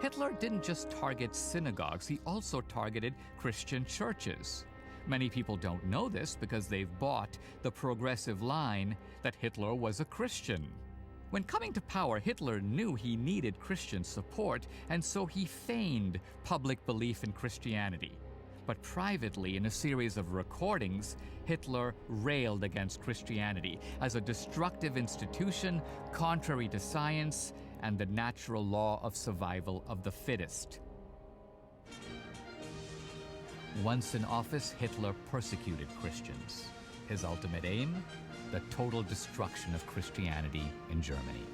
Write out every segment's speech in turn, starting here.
Hitler didn't just target synagogues, he also targeted Christian churches. Many people don't know this because they've bought the progressive line that Hitler was a Christian. When coming to power, Hitler knew he needed Christian support, and so he feigned public belief in Christianity. But privately, in a series of recordings, Hitler railed against Christianity as a destructive institution, contrary to science and the natural law of survival of the fittest. Once in office, Hitler persecuted Christians. His ultimate aim? The total destruction of Christianity in Germany.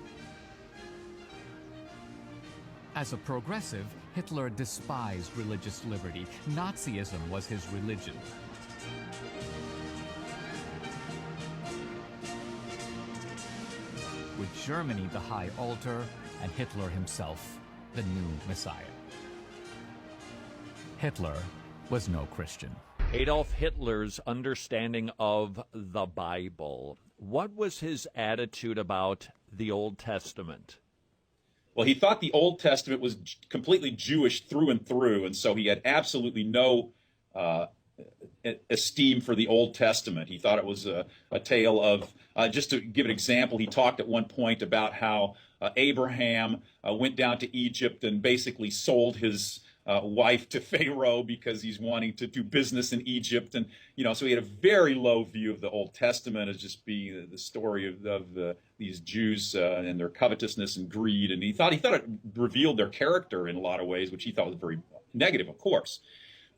As a progressive, Hitler despised religious liberty. Nazism was his religion. With Germany the high altar, and Hitler himself the new Messiah. Hitler was no Christian. Adolf Hitler's understanding of the Bible. What was his attitude about the Old Testament? Well, he thought the Old Testament was completely Jewish through and through, and so he had absolutely no esteem for the Old Testament. He thought it was a tale of, just to give an example, he talked at one point about how Abraham went down to Egypt and basically sold his wife to Pharaoh because he's wanting to do business in Egypt. And, so he had a very low view of the Old Testament as just being the story of these Jews and their covetousness and greed. And he thought it revealed their character in a lot of ways, which he thought was very negative, of course.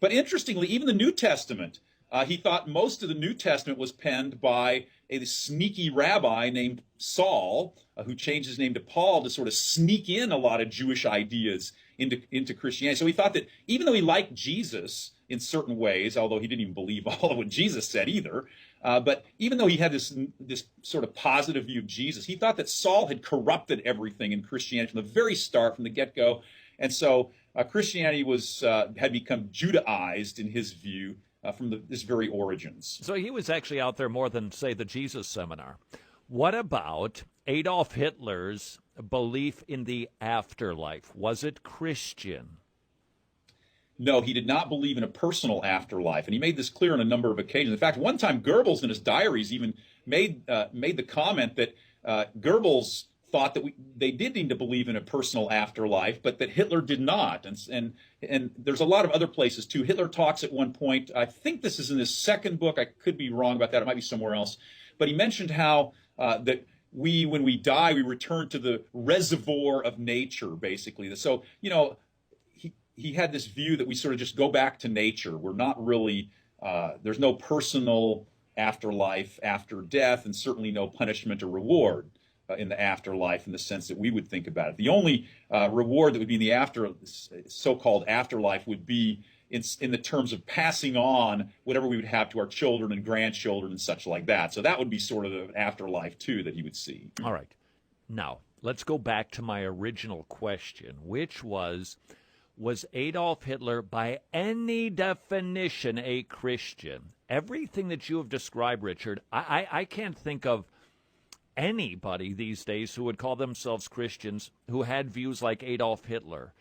But interestingly, even the New Testament, he thought most of the New Testament was penned by a sneaky rabbi named Saul, who changed his name to Paul to sort of sneak in a lot of Jewish ideas into Christianity. So he thought that even though he liked Jesus in certain ways, although he didn't even believe all of what Jesus said either, but even though he had this sort of positive view of Jesus, he thought that Saul had corrupted everything in Christianity from the very start, from the get-go. And so Christianity had become Judaized in his view from his very origins. So he was actually out there more than, say, the Jesus Seminar. What about Adolf Hitler's belief in the afterlife? Was it Christian? No, he did not believe in a personal afterlife, and he made this clear on a number of occasions. In fact, one time Goebbels in his diaries even made the comment that Goebbels thought that they did need to believe in a personal afterlife, but that Hitler did not. And there's a lot of other places too. Hitler talks at one point, I think this is in his second book, I could be wrong about that, it might be somewhere else, but he mentioned how that when we die, we return to the reservoir of nature, basically. So, he had this view that we sort of just go back to nature. We're not really, there's no personal afterlife after death, and certainly no punishment or reward in the afterlife in the sense that we would think about it. The only reward that would be in the so-called afterlife would be in the terms of passing on whatever we would have to our children and grandchildren and such like that. So that would be sort of the afterlife, too, that he would see. All right. Now, let's go back to my original question, which was Adolf Hitler, by any definition, a Christian? Everything that you have described, Richard, I can't think of anybody these days who would call themselves Christians who had views like Adolf Hitler.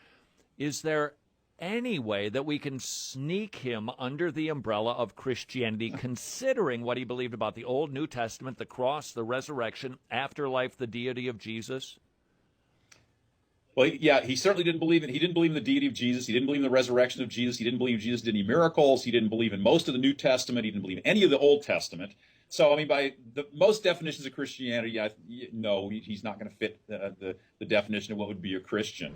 Is there any way that we can sneak him under the umbrella of Christianity, considering what he believed about the Old New Testament, the cross, the resurrection, afterlife, the deity of Jesus? Well, yeah, he certainly didn't believe in. He didn't believe in the deity of Jesus. He didn't believe in the resurrection of Jesus. He didn't believe Jesus did any miracles. He didn't believe in most of the New Testament. He didn't believe in any of the Old Testament. So, I mean, by the most definitions of Christianity, no, he's not going to fit the definition of what would be a Christian.